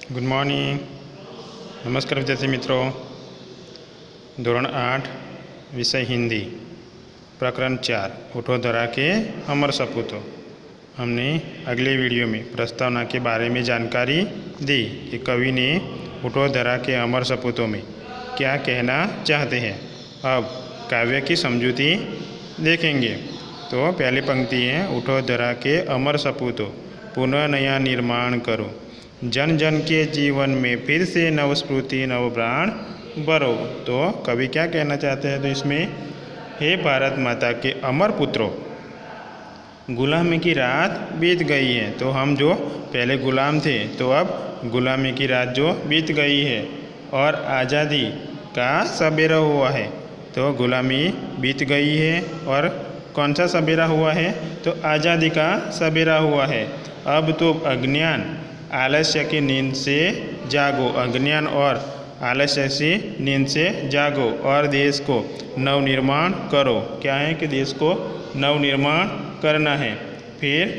Good morning. नमस्कार विद्यार्थी मित्रों। धोरण 8 विषय हिंदी, प्रकरण 4 उठोधरा के अमर सपूतों। हमने अगले वीडियो में प्रस्तावना के बारे में जानकारी दी कि कवि ने उठोधरा के अमर सपूतों में क्या कहना चाहते हैं। अब काव्य की समझूती देखेंगे। तो पहली पंक्ति है, उठोधरा के अमर सपूतों पुनः नया निर्माण करो, जन जन के जीवन में फिर से नवस्फूर्ति नव प्राण भरो। तो कवि क्या कहना चाहते हैं? तो इसमें, हे भारत माता के अमर पुत्रों, गुलामी की रात बीत गई है। तो हम जो पहले गुलाम थे, तो अब गुलामी की रात जो बीत गई है और आज़ादी का सवेरा हुआ है। तो गुलामी बीत गई है और कौन सा सवेरा हुआ है? तो आज़ादी का सवेरा हुआ है। अब तो अज्ञान आलस्य की नींद से जागो, अज्ञान और आलस्य से नींद से जागो और देश को नवनिर्माण करो। क्या है कि देश को नवनिर्माण करना है, फिर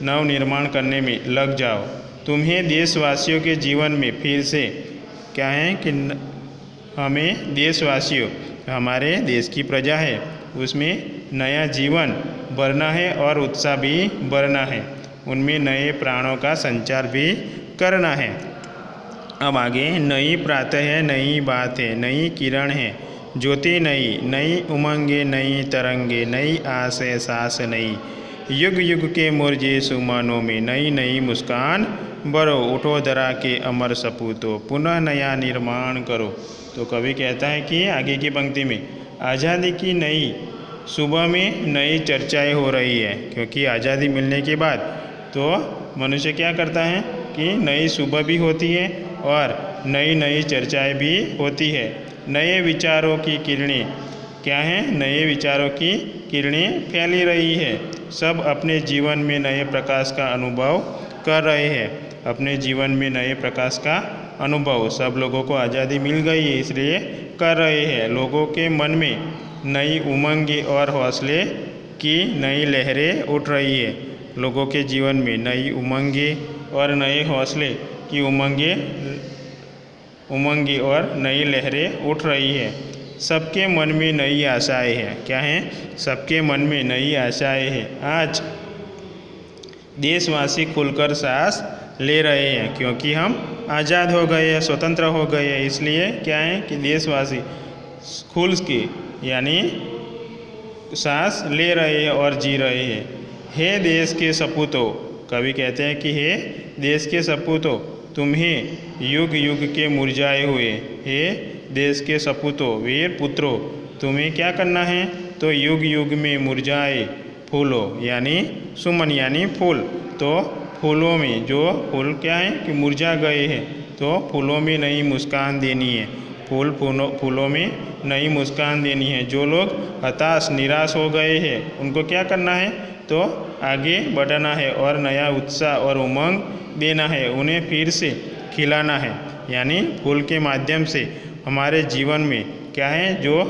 नवनिर्माण करने में लग जाओ। तुम्हें देशवासियों के जीवन में फिर से क्या है कि हमें देशवासियों, हमारे देश की प्रजा है, उसमें नया जीवन भरना है और उत्साह भी भरना है, उनमें नए प्राणों का संचार भी करना है। अब आगे, नई प्रातः है, नई बात है, नई किरण है, ज्योति नई, नई उमंगे, नई तरंगे, नई आस है, सांस नई, युग युग के मुरझे सुमनों में नई नई मुस्कान भरो, उठोधरा के अमर सपूतों पुनः नया निर्माण करो। तो कवि कहता है कि आगे की पंक्ति में आज़ादी की नई सुबह में नई चर्चाएं हो रही है, क्योंकि आज़ादी मिलने के बाद तो मनुष्य क्या करता है कि नई सुबह भी होती है और नई नई चर्चाएं भी होती है। नए विचारों की किरणें क्या हैं? नए विचारों की किरणें फैली रही है। सब अपने जीवन में नए प्रकाश का अनुभव कर रहे हैं। अपने जीवन में नए प्रकाश का अनुभव सब लोगों को आज़ादी मिल गई है, इसलिए कर रहे हैं। लोगों के मन में नई उमंग और हौसले की नई लहरें उठ रही है। लोगों के जीवन में नई उमंगे और नए हौसले की उमंगे और नई लहरें उठ रही है। सबके मन में नई आशाएं हैं। क्या हैं? सबके मन में नई आशाएं हैं। आज देशवासी खुलकर सांस ले रहे हैं, क्योंकि हम आज़ाद हो गए हैं, स्वतंत्र हो गए हैं। इसलिए क्या है कि देशवासी खुल के यानी सांस ले रहे हैं और जी रहे हैं। हे देश के सपूतों, कवि कहते हैं कि हे देश के सपूतों, तुम्हें युग युग के मुरझाए हुए, हे देश के सपूतों, वीर पुत्रों, तुम्हें क्या करना है? तो युग युग में मुरझाए फूलों, यानी सुमन यानी फूल। तो फूलों में जो फूल क्या है कि मुरझा गए हैं, तो फूलों में नई मुस्कान देनी है। फूलों में नई मुस्कान देनी है। जो लोग हताश निराश हो गए हैं, उनको क्या करना है? तो आगे बढ़ना है और नया उत्साह और उमंग देना है। उन्हें फिर से खिलाना है, यानी फूल के माध्यम से हमारे जीवन में क्या है, जो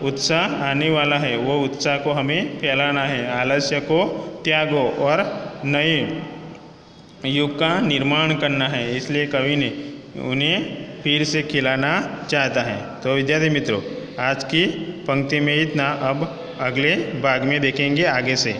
उत्साह आने वाला है, वो उत्साह को हमें फैलाना है। आलस्य को त्यागो और नए युग का निर्माण करना है। इसलिए कवि ने उन्हें फिर से खिलाना चाहता है। तो विद्यार्थी मित्रों, आज की पंक्ति में इतना। अब अगले भाग में देखेंगे आगे से।